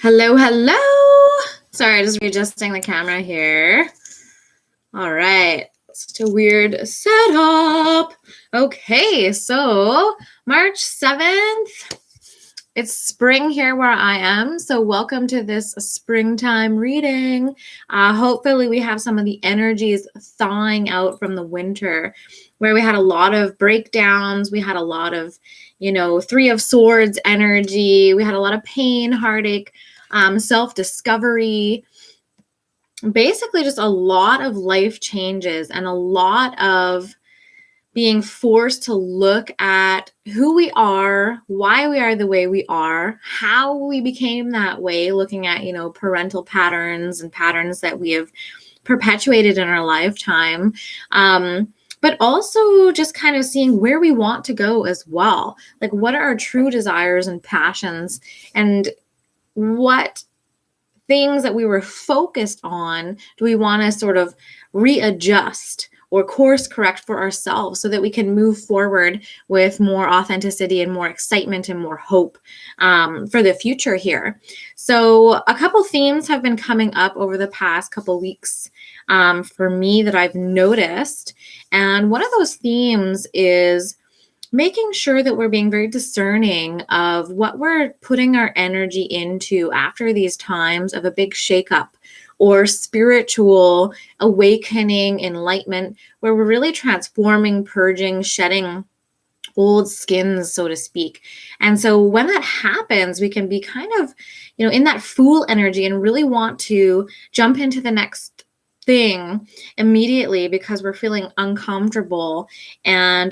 Hello, hello. Sorry, just readjusting the camera here. All right. Such a weird setup. Okay, so March 7th. It's spring here where I am, so welcome to this springtime reading. Hopefully we have some of the energies thawing out from the winter, where we had a lot of breakdowns. We had a lot of, Three of Swords energy. We had a lot of pain, heartache, self-discovery, basically just a lot of life changes and a lot of being forced to look at who we are, why we are the way we are, how we became that way, looking at, parental patterns and patterns that we have perpetuated in our lifetime. But also just kind of seeing where we want to go as well. Like, what are our true desires and passions, and what things that we were focused on do we want to sort of readjust or course correct for ourselves so that we can move forward with more authenticity and more excitement and more hope for the future here. So a couple themes have been coming up over the past couple weeks for me that I've noticed. And one of those themes is making sure that we're being very discerning of what we're putting our energy into after these times of a big shakeup or spiritual awakening, enlightenment, where we're really transforming, purging, shedding old skins, so to speak. And so when that happens, we can be kind of, in that fool energy and really want to jump into the next thing immediately because we're feeling uncomfortable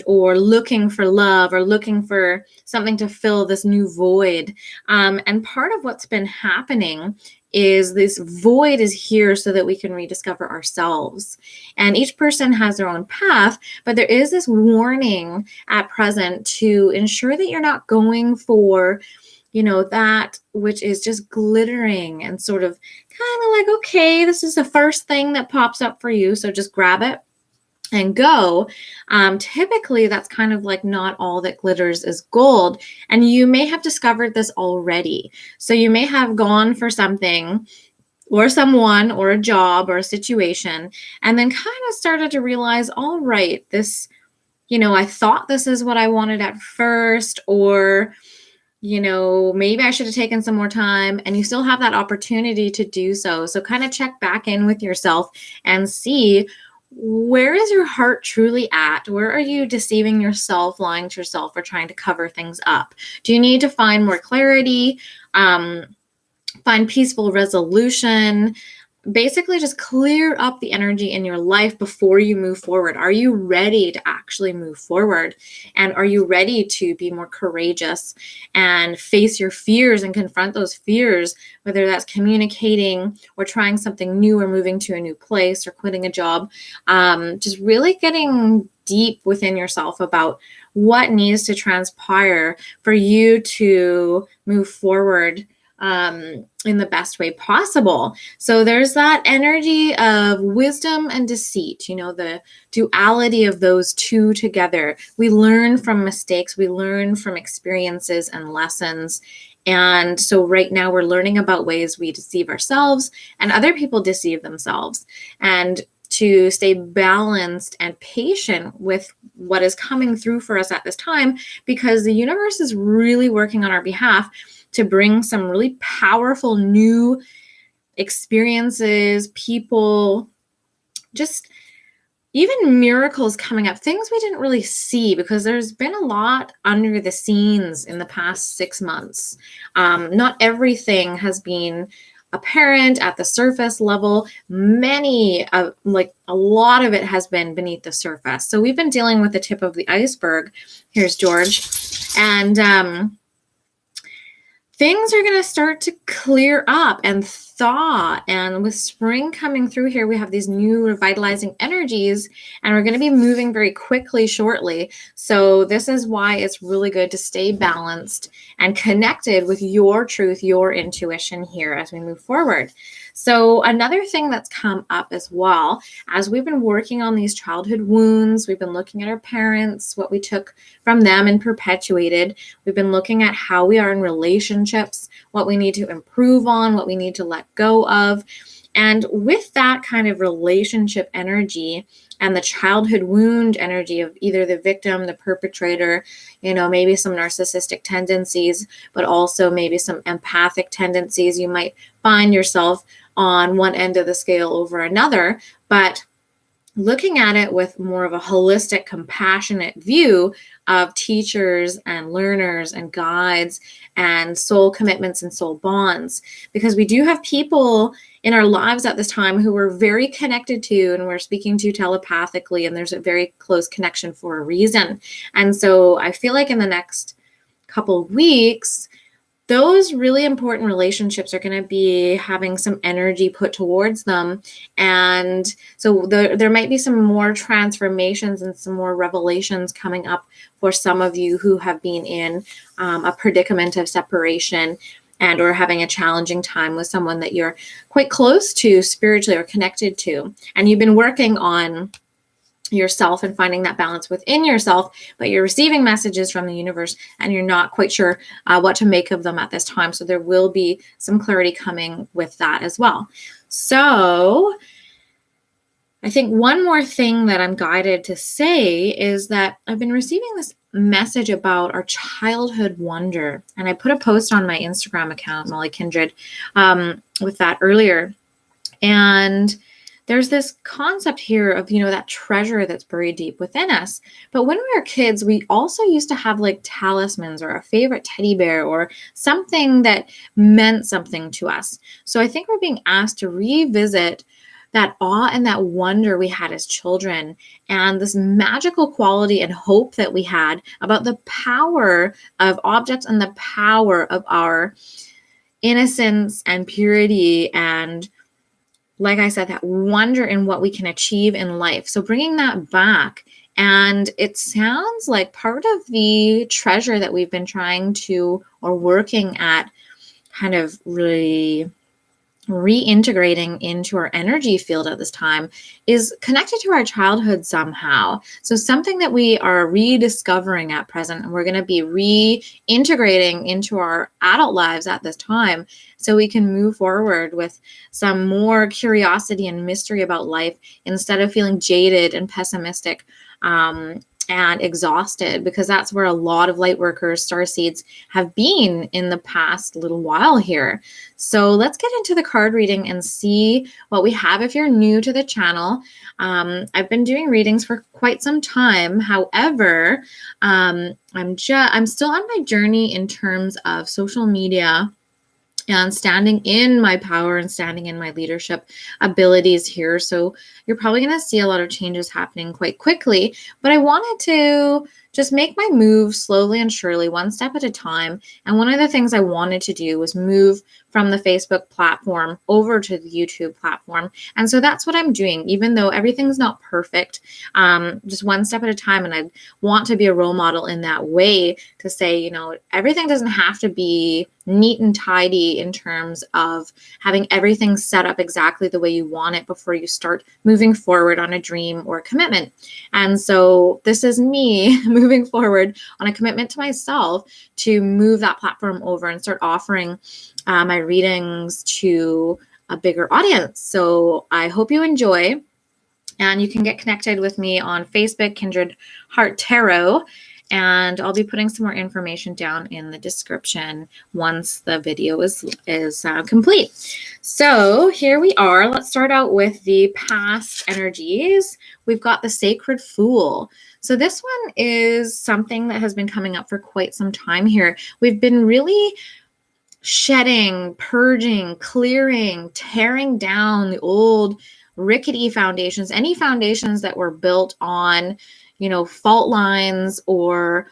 or looking for love or looking for something to fill this new void. And part of what's been happening is this void is here so that we can rediscover ourselves. And each person has their own path, but there is this warning at present to ensure that you're not going for that which is just glittering and sort of kind of like, okay, this is the first thing that pops up for you, so just grab it and go. Typically, that's kind of like not all that glitters is gold. And you may have discovered this already. So you may have gone for something or someone or a job or a situation, and then kind of started to realize, all right, this, I thought this is what I wanted at first, or maybe I should have taken some more time, and you still have that opportunity to do so. So kind of check back in with yourself and see, where is your heart truly at? Where are you deceiving yourself, lying to yourself, or trying to cover things up? Do you need to find more clarity, find peaceful resolution? Basically just clear up the energy in your life before you move forward. Are you ready to actually move forward? And are you ready to be more courageous and face your fears and confront those fears, whether that's communicating or trying something new or moving to a new place or quitting a job? Just really getting deep within yourself about what needs to transpire for you to move forward in the best way possible. So there's that energy of wisdom and deceit, the duality of those two together. We learn from mistakes, we learn from experiences and lessons. And so right now we're learning about ways we deceive ourselves and other people deceive themselves. And to stay balanced and patient with what is coming through for us at this time, because the universe is really working on our behalf to bring some really powerful new experiences, people, just even miracles coming up, things we didn't really see because there's been a lot under the scenes in the past 6 months. Not everything has been apparent at the surface level. A lot of it has been beneath the surface. So we've been dealing with the tip of the iceberg. Here's George. And things are going to start to clear up and thaw. And with spring coming through here, we have these new revitalizing energies, and we're going to be moving very quickly shortly. So this is why it's really good to stay balanced and connected with your truth, your intuition here as we move forward. So another thing that's come up as well, as we've been working on these childhood wounds, we've been looking at our parents, what we took from them and perpetuated. We've been looking at how we are in relationships what we need to improve on, what we need to let go of. And with that kind of relationship energy and the childhood wound energy of either the victim, the perpetrator, maybe some narcissistic tendencies, but also maybe some empathic tendencies, you might find yourself on one end of the scale over another. But looking at it with more of a holistic, compassionate view of teachers and learners and guides and soul commitments and soul bonds, because we do have people in our lives at this time who we're very connected to and we're speaking to telepathically, and there's a very close connection for a reason. And so I feel like in the next couple of weeks, those really important relationships are going to be having some energy put towards them. And so there might be some more transformations and some more revelations coming up for some of you who have been in a predicament of separation and or having a challenging time with someone that you're quite close to spiritually or connected to. And you've been working on yourself and finding that balance within yourself, but you're receiving messages from the universe and you're not quite sure what to make of them at this time. So there will be some clarity coming with that as well. So I think one more thing that I'm guided to say is that I've been receiving this message about our childhood wonder. And I put a post on my Instagram account, Mollie Kindred, with that earlier. And there's this concept here of, that treasure that's buried deep within us. But when we were kids, we also used to have like talismans or a favorite teddy bear or something that meant something to us. So I think we're being asked to revisit that awe and that wonder we had as children and this magical quality and hope that we had about the power of objects and the power of our innocence and purity and, like I said, that wonder in what we can achieve in life. So bringing that back, and it sounds like part of the treasure that we've been trying to or working at kind of really reintegrating into our energy field at this time is connected to our childhood somehow. So something that we are rediscovering at present, and we're going to be reintegrating into our adult lives at this time, so we can move forward with some more curiosity and mystery about life instead of feeling jaded and pessimistic and exhausted, because that's where a lot of light workers, starseeds, have been in the past little while here. So let's get into the card reading and see what we have. If you're new to the channel, I've been doing readings for quite some time. However, I'm still on my journey in terms of social media and standing in my power and standing in my leadership abilities here. So you're probably going to see a lot of changes happening quite quickly, but I wanted to just make my move slowly and surely, one step at a time. And one of the things I wanted to do was move from the Facebook platform over to the YouTube platform. And so that's what I'm doing, even though everything's not perfect, just one step at a time. And I want to be a role model in that way to say, everything doesn't have to be neat and tidy in terms of having everything set up exactly the way you want it before you start moving forward on a dream or a commitment. And so this is me moving forward on a commitment to myself to move that platform over and start offering my readings to a bigger audience. So I hope you enjoy, and you can get connected with me on Facebook, Kindred Heart Tarot. And I'll be putting some more information down in the description once the video is complete. So here we are. Let's start out with the past energies. We've got the Sacred Fool. So this one is something that has been coming up for quite some time here. We've been really shedding, purging, clearing, tearing down the old rickety foundations, any foundations that were built on fault lines or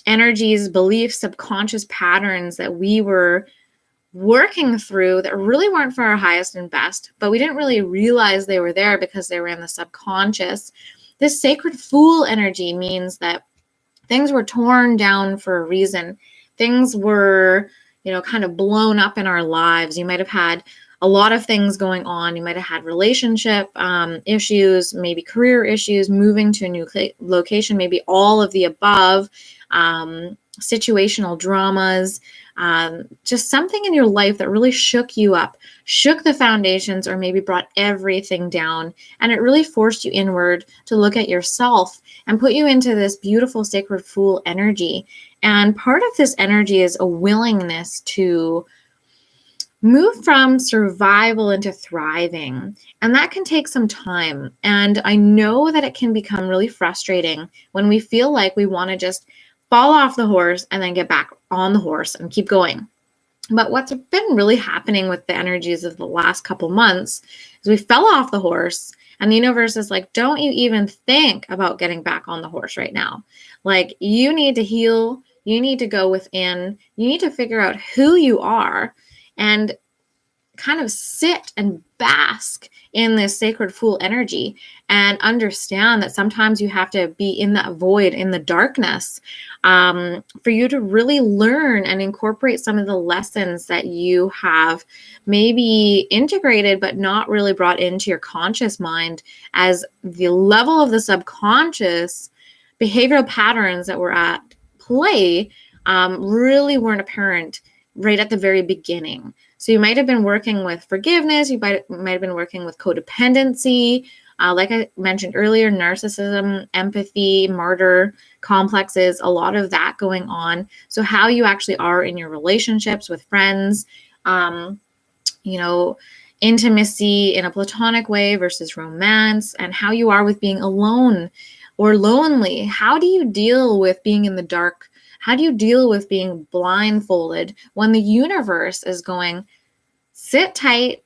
energies, beliefs, subconscious patterns that we were working through that really weren't for our highest and best, but we didn't really realize they were there because they were in the subconscious. This Sacred Fool energy means that things were torn down for a reason. Things were, kind of blown up in our lives. You might have had a lot of things going on. You might have had relationship issues, maybe career issues, moving to a new location, maybe all of the above. situational dramas, just something in your life that really shook you up, shook the foundations, or maybe brought everything down. And it really forced you inward to look at yourself and put you into this beautiful sacred Fool energy. And part of this energy is a willingness to move from survival into thriving. And that can take some time. And I know that it can become really frustrating when we feel like we want to just fall off the horse and then get back on the horse and keep going. But what's been really happening with the energies of the last couple months is we fell off the horse, and the universe is like, don't you even think about getting back on the horse right now. Like, you need to heal. You need to go within. You need to figure out who you are and kind of sit and bask in this sacred Fool energy and understand that sometimes you have to be in that void, in the darkness, for you to really learn and incorporate some of the lessons that you have maybe integrated but not really brought into your conscious mind, as the level of the subconscious behavioral patterns that were at play really weren't apparent right at the very beginning. So you might have been working with forgiveness, you might have been working with codependency, like I mentioned earlier, narcissism, empathy, martyr complexes, a lot of that going on. So how you actually are in your relationships with friends, intimacy in a platonic way versus romance, and how you are with being alone or lonely. How do you deal with being in the dark? How do you deal with being blindfolded when the universe is going, sit tight,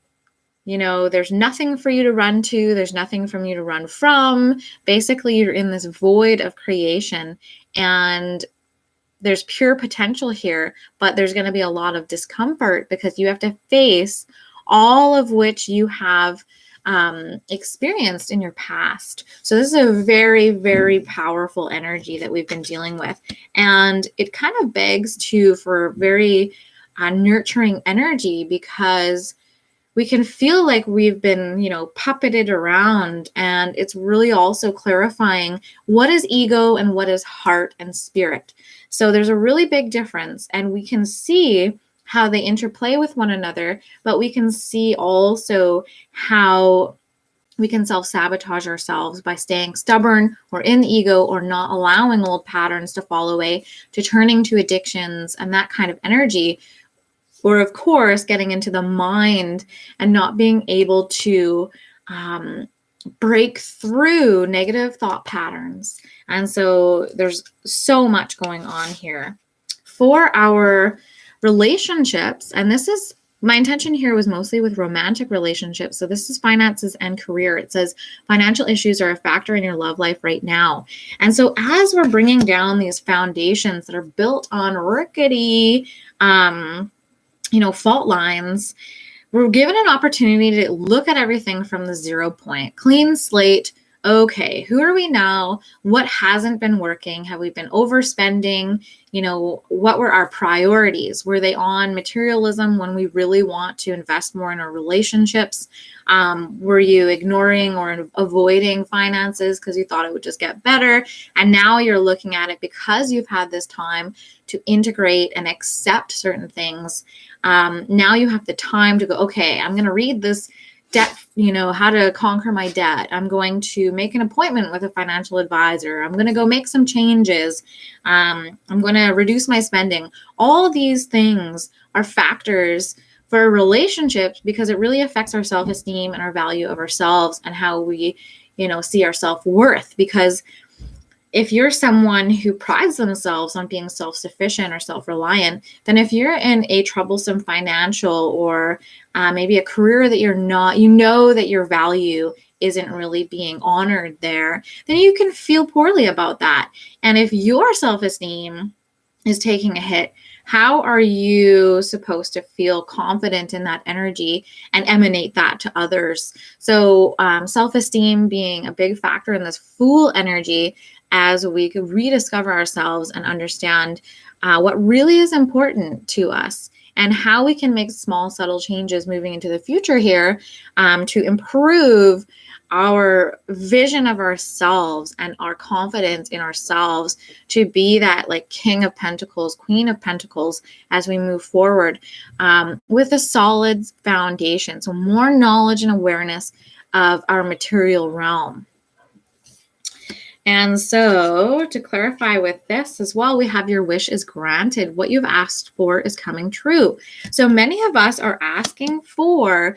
there's nothing for you to run to, there's nothing from you to run from. Basically, you're in this void of creation, and there's pure potential here, but there's going to be a lot of discomfort because you have to face all of which you have experienced in your past. So this is a very, very powerful energy that we've been dealing with. And it kind of begs for very nurturing energy, because we can feel like we've been, puppeted around. And it's really also clarifying what is ego and what is heart and spirit. So there's a really big difference, and we can see how they interplay with one another, but we can see also how we can self-sabotage ourselves by staying stubborn or in the ego, or not allowing old patterns to fall away, to turning to addictions and that kind of energy. Or, of course, getting into the mind and not being able to break through negative thought patterns. And so there's so much going on here. For our relationships, and this is, my intention here was mostly with romantic relationships. So this is finances and career. It says financial issues are a factor in your love life right now. And so as we're bringing down these foundations that are built on rickety, fault lines, we're given an opportunity to look at everything from the 0 point, clean slate. Okay, who are we now? What hasn't been working? Have we been overspending? What were our priorities? Were they on materialism when we really want to invest more in our relationships? Were you ignoring or avoiding finances because you thought it would just get better? And now you're looking at it because you've had this time to integrate and accept certain things. Now you have the time to go, okay, I'm going to read this debt, how to conquer my debt. I'm going to make an appointment with a financial advisor. I'm going to go make some changes. I'm going to reduce my spending. All of these things are factors for relationships, because it really affects our self-esteem and our value of ourselves and how we, see our self-worth. Because if you're someone who prides themselves on being self-sufficient or self-reliant, then if you're in a troublesome financial or maybe a career that you're not, that your value isn't really being honored there, then you can feel poorly about that. And if your self-esteem is taking a hit, how are you supposed to feel confident in that energy and emanate that to others? So self-esteem being a big factor in this Fool energy, as we could rediscover ourselves and understand what really is important to us and how we can make small, subtle changes moving into the future here to improve our vision of ourselves and our confidence in ourselves to be that like King of Pentacles, Queen of Pentacles as we move forward with a solid foundation. So more knowledge and awareness of our material realm. And so to clarify with this as well, we have your wish is granted. What you've asked for is coming true. So many of us are asking for,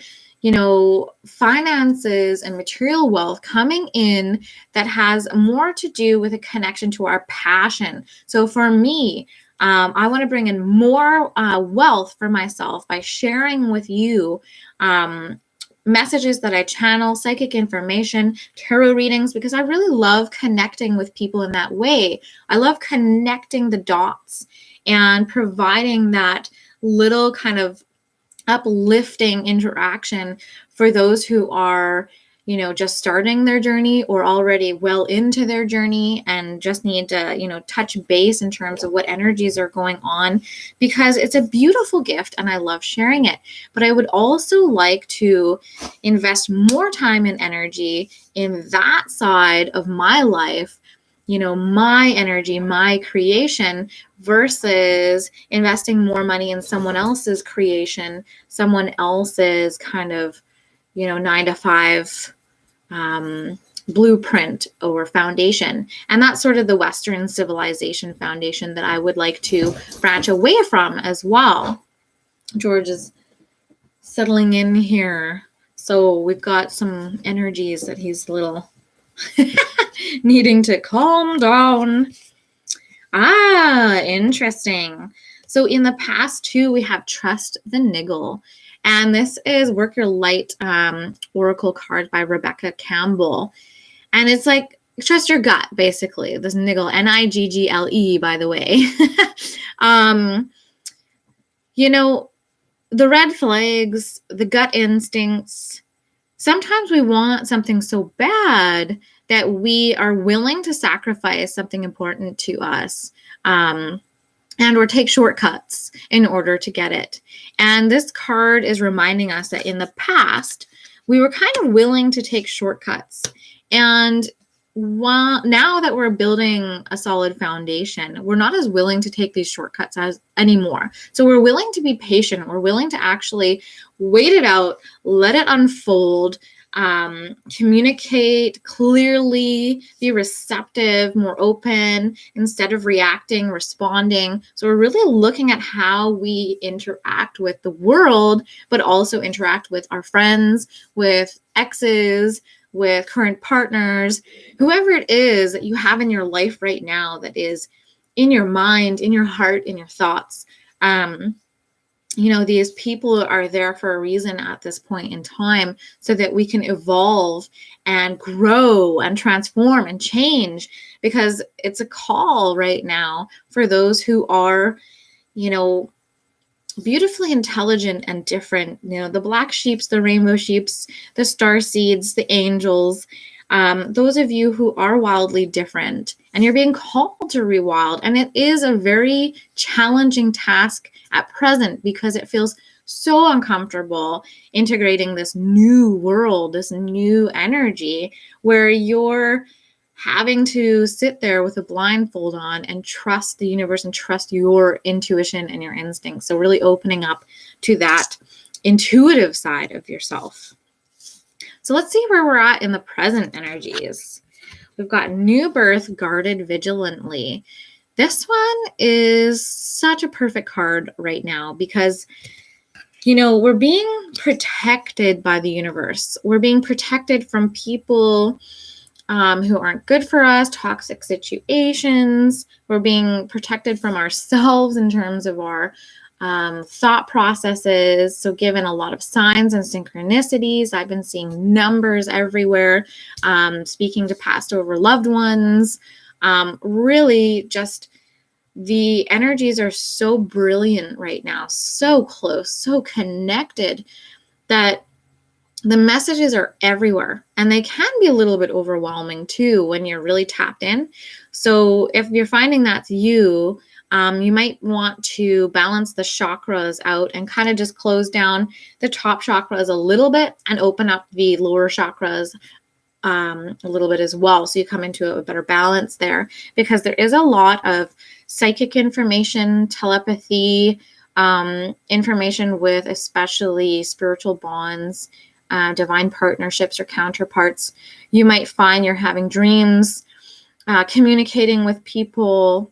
finances and material wealth coming in that has more to do with a connection to our passion. So for me, I want to bring in more wealth for myself by sharing with you messages that I channel, psychic information, tarot readings, because I really love connecting with people in that way. I love connecting the dots and providing that little kind of uplifting interaction for those who are, just starting their journey or already well into their journey and just need to, touch base in terms of what energies are going on, because it's a beautiful gift and I love sharing it. But I would also like to invest more time and energy in that side of my life, my energy, my creation, versus investing more money in someone else's creation, someone else's kind of, 9-to-5 blueprint or foundation. And that's sort of the Western civilization foundation that I would like to branch away from as well. George is settling in here. So we've got some energies that he's a little needing to calm down. Interesting. So in the past too, we have Trust the Niggle. And this is Work Your Light Oracle card by Rebecca Campbell. And it's like, trust your gut, basically. This niggle, Niggle, by the way. The red flags, the gut instincts, sometimes we want something so bad that we are willing to sacrifice something important to us and or take shortcuts in order to get it. And this card is reminding us that in the past, we were kind of willing to take shortcuts. And now that we're building a solid foundation, we're not as willing to take these shortcuts anymore. So we're willing to be patient. We're willing to actually wait it out, let it unfold, communicate clearly, be receptive, more open, instead of reacting, responding. So we're really looking at how we interact with the world, but also interact with our friends, with exes, with current partners, whoever it is that you have in your life right now that is in your mind, in your heart, in your thoughts. These people are there for a reason at this point in time so that we can evolve and grow and transform and change, because it's a call right now for those who are, beautifully intelligent and different, the black sheeps, the rainbow sheeps, the star seeds, the angels, those of you who are wildly different, and you're being called to rewild. And it is a very challenging task at present because it feels so uncomfortable integrating this new world, this new energy, where you're having to sit there with a blindfold on and trust the universe and trust your intuition and your instincts. So really opening up to that intuitive side of yourself. So let's see where we're at in the present energies. We've got New Birth, Guarded Vigilantly. This one is such a perfect card right now because, we're being protected by the universe. We're being protected from people who aren't good for us, toxic situations. We're being protected from ourselves in terms of our thought processes. So given a lot of signs and synchronicities, I've been seeing numbers everywhere, speaking to past over loved ones. Really just the energies are so brilliant right now, so close, so connected, that the messages are everywhere, and they can be a little bit overwhelming too when you're really tapped in. So if you're finding that's you, you might want to balance the chakras out and kind of just close down the top chakras a little bit and open up the lower chakras a little bit as well. So you come into a better balance there, because there is a lot of psychic information, telepathy, information with especially spiritual bonds, divine partnerships or counterparts. You might find you're having dreams, communicating with people,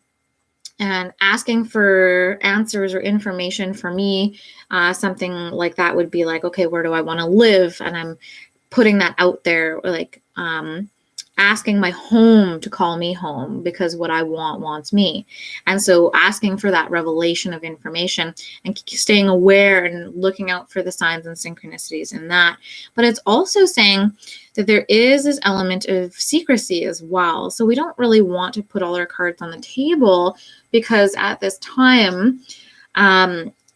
and asking for answers or information. For me, something like that would be like, okay, where do I want to live? And I'm putting that out there, like asking my home to call me home, because what I want wants me. And so asking for that revelation of information and staying aware and looking out for the signs and synchronicities in that. But it's also saying that there is this element of secrecy as well. So we don't really want to put all our cards on the table, because at this time,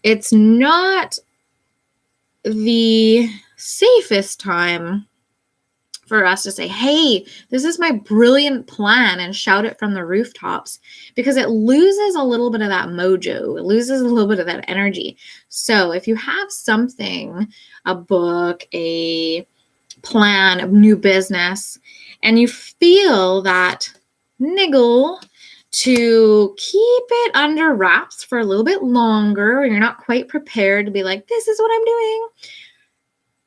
it's not the safest time for us to say, hey, this is my brilliant plan, and shout it from the rooftops, because it loses a little bit of that mojo. It loses a little bit of that energy. So if you have something, a book, a plan, a new business, and you feel that niggle to keep it under wraps for a little bit longer, or you're not quite prepared to be like, this is what I'm doing,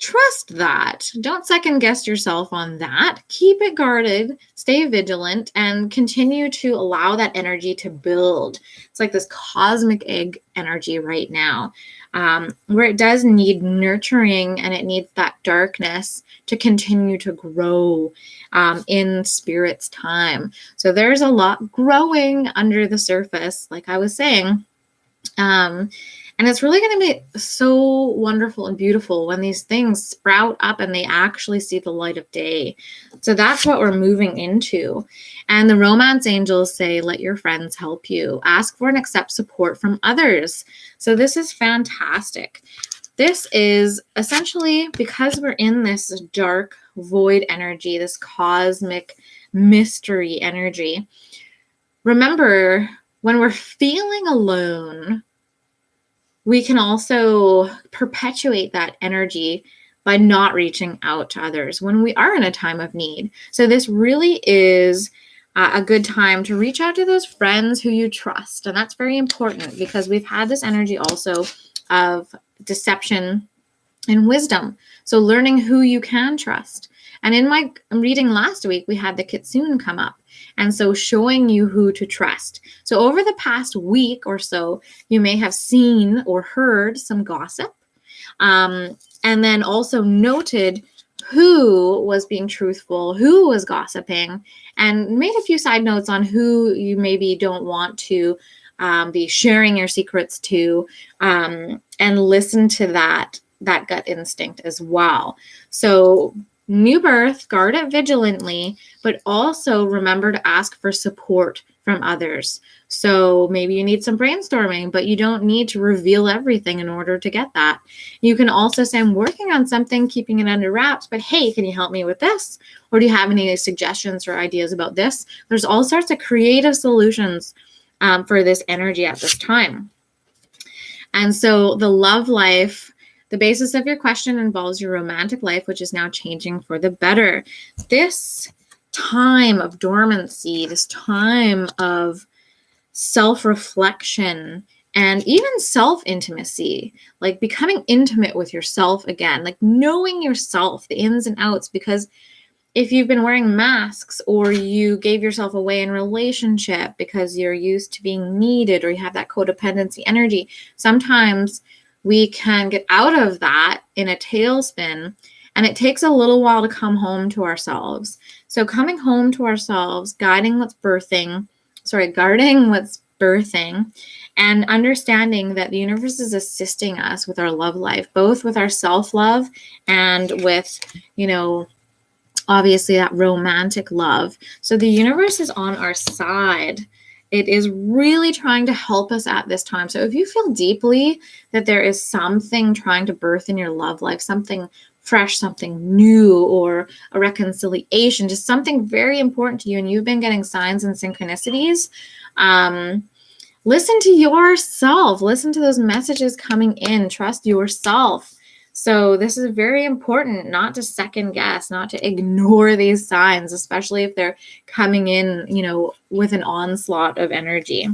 trust that. Don't second guess yourself on that. Keep it guarded, stay vigilant, and continue to allow that energy to build. It's like this cosmic egg energy right now, where it does need nurturing, and it needs that darkness to continue to grow in spirit's time. So there's a lot growing under the surface, like I was saying. And it's really going to be so wonderful and beautiful when these things sprout up and they actually see the light of day. So that's what we're moving into. And the romance angels say, let your friends help you. Ask for and accept support from others. So this is fantastic. This is essentially, because we're in this dark void energy, this cosmic mystery energy. Remember, when we're feeling alone, we can also perpetuate that energy by not reaching out to others when we are in a time of need. So this really is a good time to reach out to those friends who you trust. And that's very important, because we've had this energy also of deception and wisdom. So learning who you can trust. And in my reading last week, we had the Kitsune come up. And so showing you who to trust. So over the past week or so, you may have seen or heard some gossip. And then also noted who was being truthful, who was gossiping, and made a few side notes on who you maybe don't want to be sharing your secrets to, and listen to that gut instinct as well. So new birth, guard it vigilantly, but also remember to ask for support from others. So maybe you need some brainstorming, but you don't need to reveal everything in order to get that. You can also say, I'm working on something, keeping it under wraps, but hey, can you help me with this? Or do you have any suggestions or ideas about this? There's all sorts of creative solutions for this energy at this time. And so the love life, the basis of your question involves your romantic life, which is now changing for the better. This time of dormancy, this time of self-reflection and even self-intimacy, like becoming intimate with yourself again, like knowing yourself, the ins and outs, because if you've been wearing masks, or you gave yourself away in relationship because you're used to being needed, or you have that codependency energy, sometimes we can get out of that in a tailspin, and it takes a little while to come home to ourselves. So coming home to ourselves, guarding what's birthing, and understanding that the universe is assisting us with our love life, both with our self-love and with, obviously that romantic love. So the universe is on our side. It is really trying to help us at this time. So if you feel deeply that there is something trying to birth in your love life, something fresh, something new, or a reconciliation, just something very important to you, and you've been getting signs and synchronicities, listen to yourself. Listen to those messages coming in. Trust yourself. So this is very important, not to second guess, not to ignore these signs, especially if they're coming in, with an onslaught of energy.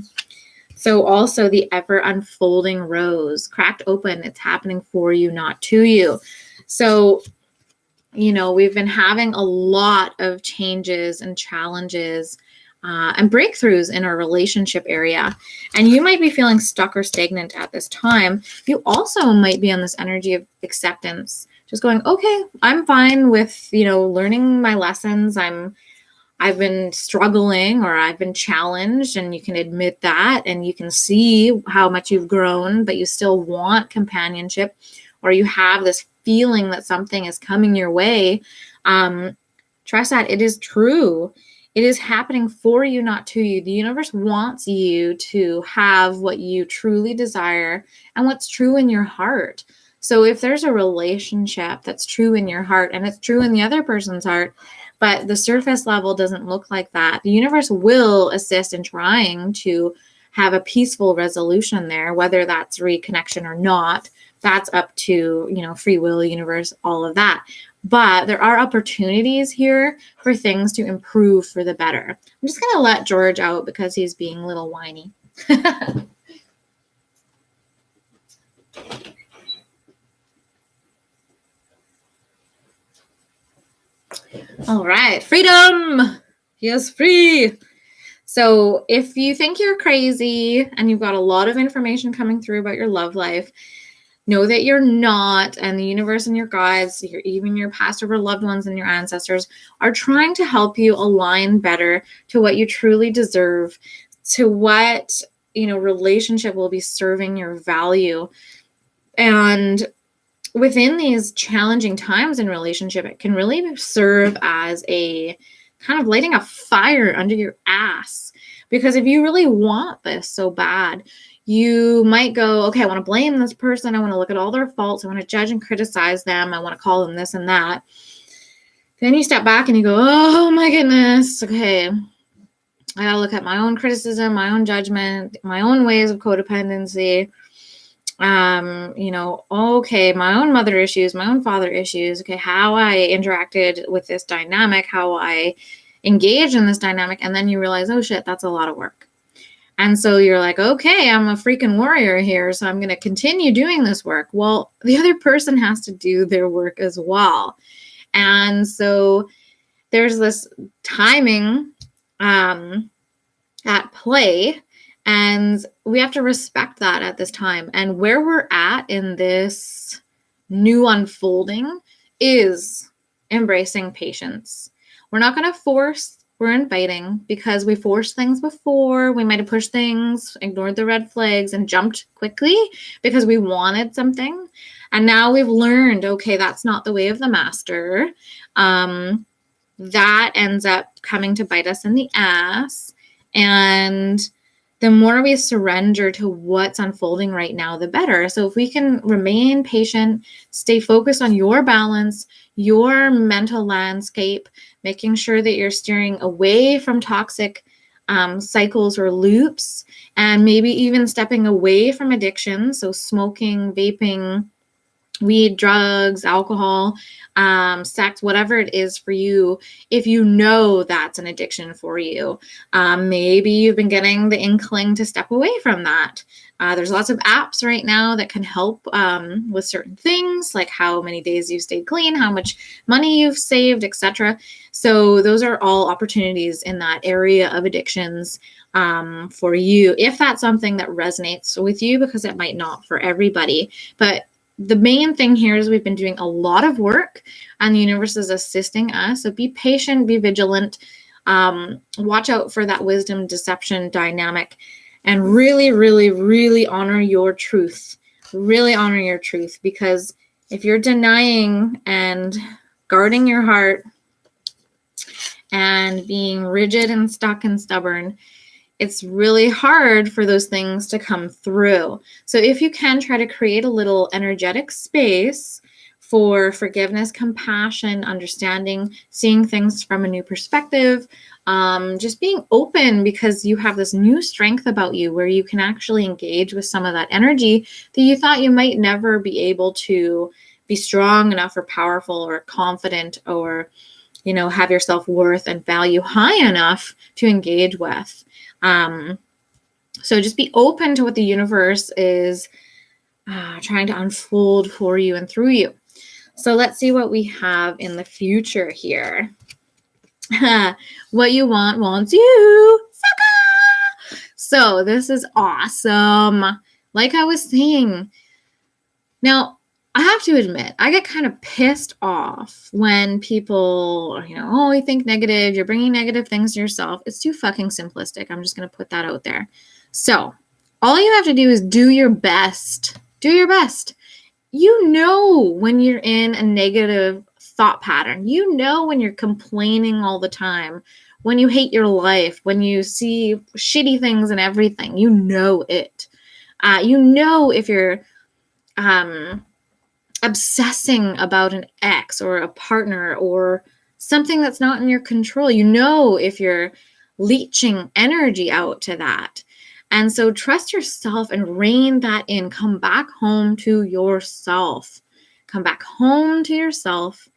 So also the ever unfolding rose, cracked open, it's happening for you, not to you. So, we've been having a lot of changes and challenges and breakthroughs in our relationship area. And you might be feeling stuck or stagnant at this time. You also might be on this energy of acceptance, just going, okay, I'm fine with, learning my lessons. I've been struggling, or I've been challenged, and you can admit that, and you can see how much you've grown, but you still want companionship, or you have this feeling that something is coming your way. Trust that it is true. It is happening for you, not to you. The universe wants you to have what you truly desire and what's true in your heart. So if there's a relationship that's true in your heart and it's true in the other person's heart, but the surface level doesn't look like that, the universe will assist in trying to have a peaceful resolution there, whether that's reconnection or not. That's up to, free will, universe, all of that. But there are opportunities here for things to improve for the better. I'm just going to let George out because he's being a little whiny. All right, freedom. He is free. So if you think you're crazy and you've got a lot of information coming through about your love life, know that you're not, and the universe and your guides, even your past or loved ones and your ancestors are trying to help you align better to what you truly deserve, to what, relationship will be serving your value. And within these challenging times in relationship, it can really serve as a kind of lighting a fire under your ass. Because if you really want this so bad, you might go, okay, I want to blame this person. I want to look at all their faults. I want to judge and criticize them. I want to call them this and that. Then you step back and you go, oh my goodness. Okay, I got to look at my own criticism, my own judgment, my own ways of codependency. Okay, my own mother issues, my own father issues. Okay, how I interacted with this dynamic, how I engaged in this dynamic. And then you realize, oh shit, that's a lot of work. And so you're like, okay, I'm a freaking warrior here, so I'm going to continue doing this work. Well, the other person has to do their work as well. And so there's this timing at play, and we have to respect that at this time. And where we're at in this new unfolding is embracing patience. We're not going to force. We're inviting, because we forced things before. We might have pushed things, ignored the red flags, and jumped quickly because we wanted something. And now we've learned, okay, that's not the way of the master. That ends up coming to bite us in the ass. And the more we surrender to what's unfolding right now, the better. So if we can remain patient, stay focused on your balance, your mental landscape, making sure that you're steering away from toxic cycles or loops, and maybe even stepping away from addiction. So smoking, vaping, weed, drugs, alcohol, sex, whatever it is for you. If you know that's an addiction for you, maybe you've been getting the inkling to step away from that. There's lots of apps right now that can help with certain things, like how many days you've stayed clean, how much money you've saved, etc. So those are all opportunities in that area of addictions for you, if that's something that resonates with you, because it might not for everybody. But the main thing here is we've been doing a lot of work, and the universe is assisting us. So be patient, be vigilant, watch out for that wisdom deception dynamic, and really, really, really honor your truth. Really honor your truth, because if you're denying and guarding your heart and being rigid and stuck and stubborn, it's really hard for those things to come through. So if you can, try to create a little energetic space for forgiveness, compassion, understanding, seeing things from a new perspective, just being open, because you have this new strength about you where you can actually engage with some of that energy that you thought you might never be able to be strong enough or powerful or confident or, have your self-worth and value high enough to engage with. So just be open to what the universe is trying to unfold for you and through you. So let's see what we have in the future here. What you want wants you. Sucker! So this is awesome. Like I was saying. Now, I have to admit, I get kind of pissed off when people, oh, you think negative, you're bringing negative things to yourself. It's too fucking simplistic. I'm just going to put that out there. So all you have to do is do your best. Do your best. When you're in a negative thought pattern. When you're complaining all the time, when you hate your life, when you see shitty things and everything, it. If you're obsessing about an ex or a partner or something that's not in your control, if you're leeching energy out to that. And so trust yourself and rein that in. Come back home to yourself. Come back home to yourself.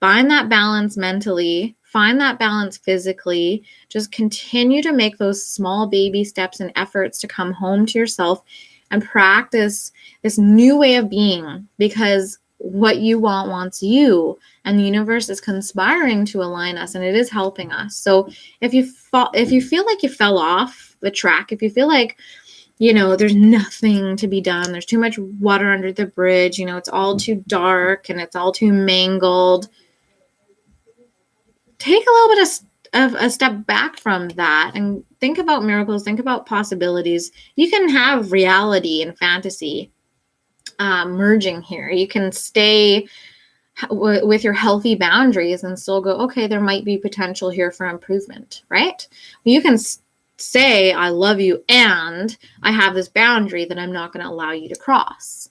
Find that balance mentally. Find that balance physically. Just continue to make those small baby steps and efforts to come home to yourself and practice this new way of being, because what you want wants you, and the universe is conspiring to align us, and it is helping us. So if you feel like you fell off the track, if you feel like there's nothing to be done, there's too much water under the bridge, it's all too dark and it's all too mangled, take a little bit of a step back from that and think about miracles, think about possibilities. You can have reality and fantasy merging here. You can stay with your healthy boundaries and still go, okay, there might be potential here for improvement, right? You can say, I love you, and I have this boundary that I'm not going to allow you to cross,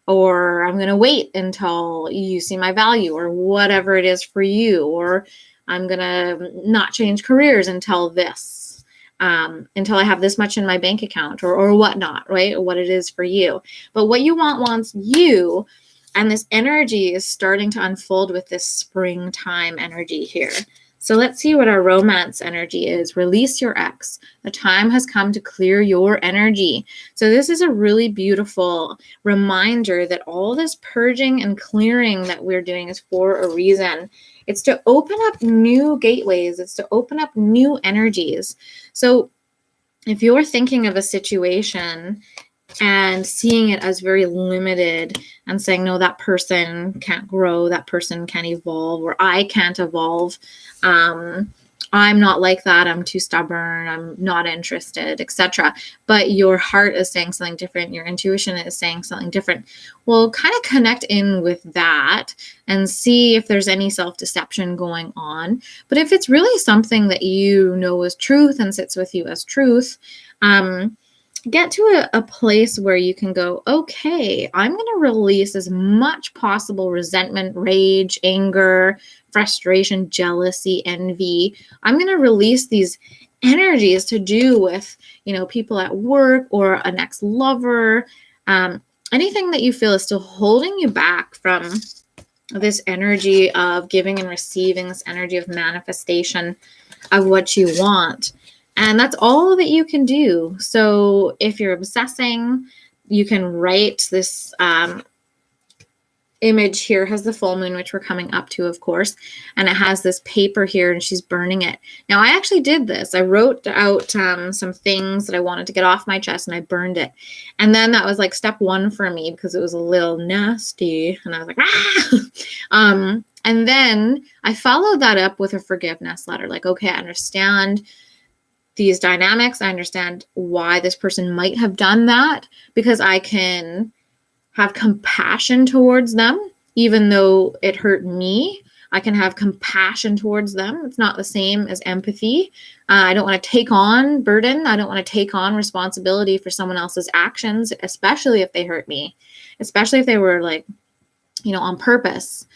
or I'm going to wait until you see my value, or whatever it is for you, or I'm going to not change careers until this, until I have this much in my bank account, or whatnot, right? Or what it is for you. But what you want wants you. And this energy is starting to unfold with this springtime energy here. So let's see what our romance energy is. Release your ex. The time has come to clear your energy. So this is a really beautiful reminder that all this purging and clearing that we're doing is for a reason. It's to open up new gateways. It's to open up new energies. So if you're thinking of a situation and seeing it as very limited and saying, no, that person can't grow, that person can't evolve, or I can't evolve, I'm not like that, I'm too stubborn, I'm not interested, etc. But your heart is saying something different, your intuition is saying something different. Well, kind of connect in with that and see if there's any self-deception going on. But if it's really something that you know is truth and sits with you as truth, get to a place where you can go, okay, I'm going to release as much possible resentment, rage, anger, frustration, jealousy, envy. I'm going to release these energies to do with, people at work or an ex-lover, anything that you feel is still holding you back from this energy of giving and receiving, this energy of manifestation of what you want. And that's all that you can do. So if you're obsessing, you can write this image here has the full moon, which we're coming up to, of course. And it has this paper here and she's burning it. Now, I actually did this. I wrote out some things that I wanted to get off my chest and I burned it. And then that was like step one for me because it was a little nasty. And I was like, ah! And then I followed that up with a forgiveness letter. Like, okay, I understand these dynamics. I understand why this person might have done that because I can have compassion towards them, even though it hurt me. I can have compassion towards them. It's not the same as empathy. I don't want to take on burden. I don't want to take on responsibility for someone else's actions, especially if they hurt me, especially if they were like, on purpose.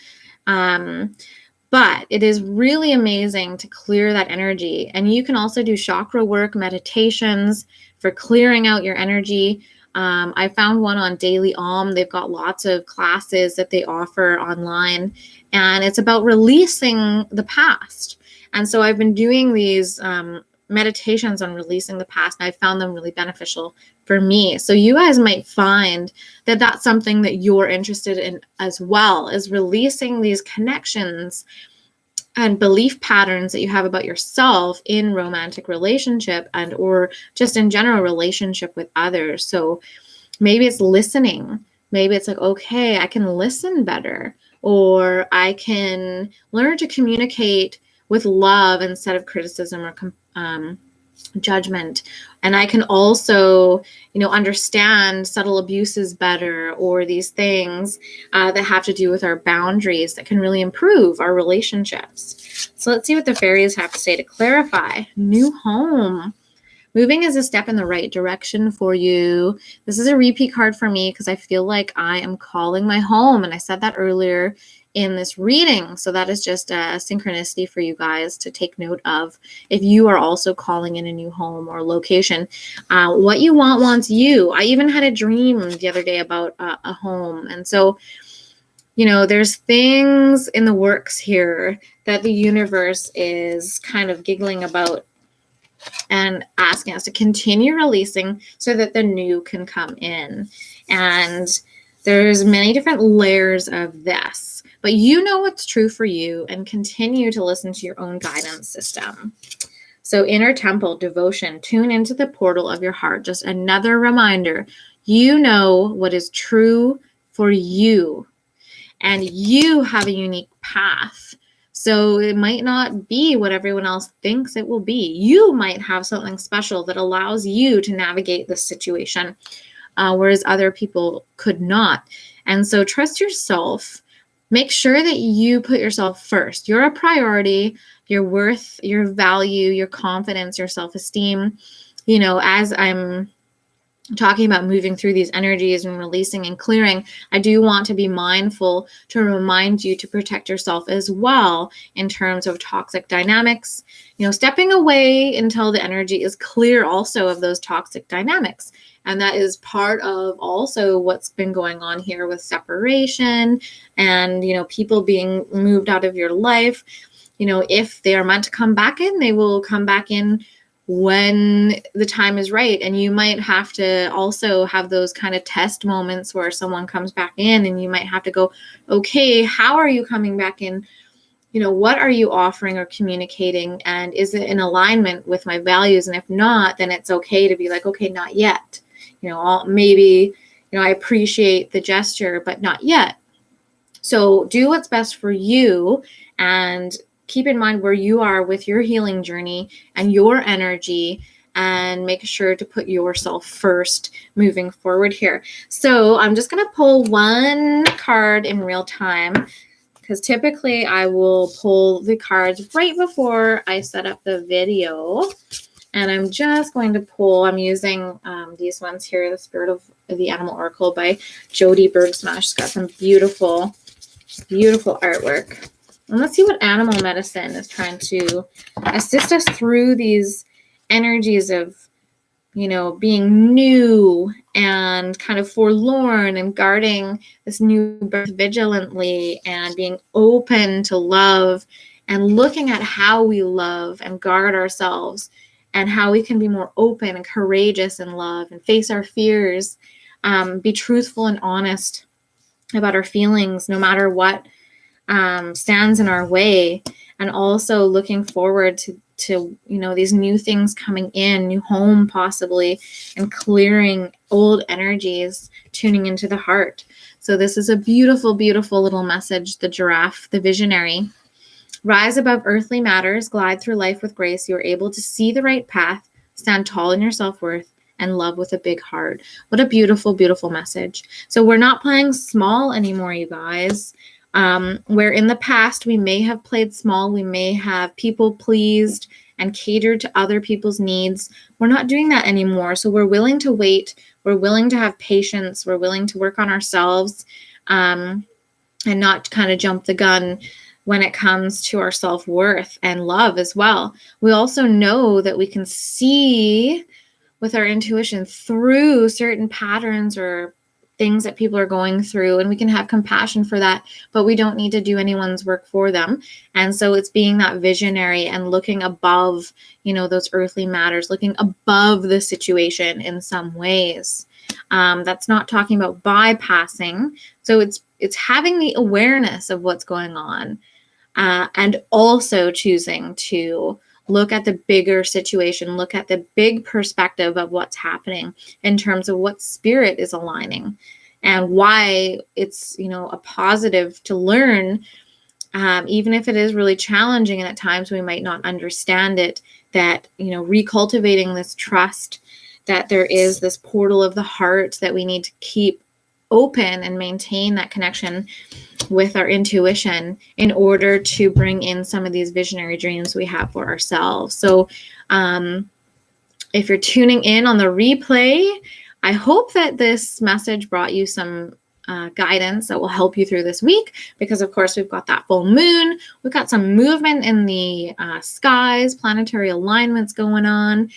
But it is really amazing to clear that energy. And you can also do chakra work, meditations for clearing out your energy. I found one on Daily Om. They've got lots of classes that they offer online, and it's about releasing the past. And so I've been doing these meditations on releasing the past, and I found them really beneficial for me. So you guys might find that that's something that you're interested in as well, is releasing these connections and belief patterns that you have about yourself in romantic relationship and or just in general relationship with others. So maybe it's listening. Maybe it's like, okay, I can listen better, or I can learn to communicate with love instead of criticism or judgment. And I can also, understand subtle abuses better, or these things that have to do with our boundaries that can really improve our relationships. So let's see what the fairies have to say to clarify. New home. Moving is a step in the right direction for you. This is a repeat card for me because I feel like I am calling my home. And I said that earlier in this reading. So that is just a synchronicity for you guys to take note of if you are also calling in a new home or location. What you want wants you. I even had a dream the other day about a home. And so, there's things in the works here that the universe is kind of giggling about and asking us to continue releasing so that the new can come in. And there's many different layers of this, but you know what's true for you, and continue to listen to your own guidance system. So inner temple, devotion, tune into the portal of your heart. Just another reminder, you know what is true for you, and you have a unique path. So it might not be what everyone else thinks it will be. You might have something special that allows you to navigate this situation, whereas other people could not. And so trust yourself. Make sure that you put yourself first. You're a priority. Your worth, your value, your confidence, your self-esteem. As I'm talking about moving through these energies and releasing and clearing, I do want to be mindful to remind you to protect yourself as well in terms of toxic dynamics, stepping away until the energy is clear also of those toxic dynamics. And that is part of also what's been going on here with separation and, people being moved out of your life. If they are meant to come back in, they will come back in when the time is right. And you might have to also have those kind of test moments where someone comes back in and you might have to go, okay, how are you coming back in? What are you offering or communicating? And is it in alignment with my values? And if not, then it's okay to be like, okay, not yet. Maybe, I appreciate the gesture, but not yet. So do what's best for you, and keep in mind where you are with your healing journey and your energy, and make sure to put yourself first moving forward here. So I'm just going to pull one card in real time, because typically I will pull the cards right before I set up the video. And I'm just going to pull, I'm using these ones here, The Spirit of the Animal Oracle by Jody Bergsmash. It's got some beautiful, beautiful artwork. And let's see what animal medicine is trying to assist us through these energies of, being new and kind of forlorn, and guarding this new birth vigilantly, and being open to love, and looking at how we love and guard ourselves, and how we can be more open and courageous in love and face our fears, be truthful and honest about our feelings, no matter what stands in our way. And also looking forward to these new things coming in, new home possibly, and clearing old energies, tuning into the heart. So this is a beautiful, beautiful little message. The giraffe, the visionary. Rise above earthly matters, glide through life with grace. You are able to see the right path, stand tall in your self-worth, and love with a big heart. What a beautiful, beautiful message. So we're not playing small anymore, you guys. Where in the past we may have played small, we may have people pleased and catered to other people's needs. We're not doing that anymore. So we're willing to wait. We're willing to have patience. We're willing to work on ourselves, and not kind of jump the gun when it comes to our self-worth and love as well. We also know that we can see with our intuition through certain patterns or things that people are going through, and we can have compassion for that, but we don't need to do anyone's work for them. And so it's being that visionary and looking above, those earthly matters, looking above the situation in some ways. That's not talking about bypassing. So it's having the awareness of what's going on, and also choosing to look at the bigger situation, look at the big perspective of what's happening in terms of what spirit is aligning and why it's, a positive to learn, even if it is really challenging and at times we might not understand it, that, recultivating this trust that there is this portal of the heart that we need to keep open and maintain that connection with our intuition in order to bring in some of these visionary dreams we have for ourselves. So if you're tuning in on the replay, I hope that this message brought you some guidance that will help you through this week, because of course we've got that full moon, we've got some movement in the skies, planetary alignments going on,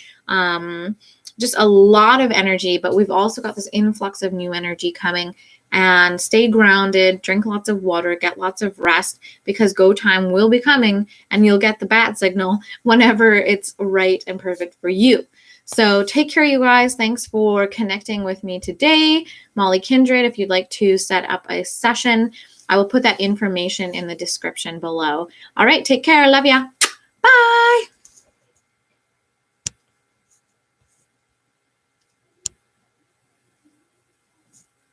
just a lot of energy, but we've also got this influx of new energy coming. And stay grounded, drink lots of water, get lots of rest, because go time will be coming and you'll get the bat signal whenever it's right and perfect for you. So take care, you guys. Thanks for connecting with me today. Mollie Kindred, if you'd like to set up a session, I will put that information in the description below. All right, take care. Love ya.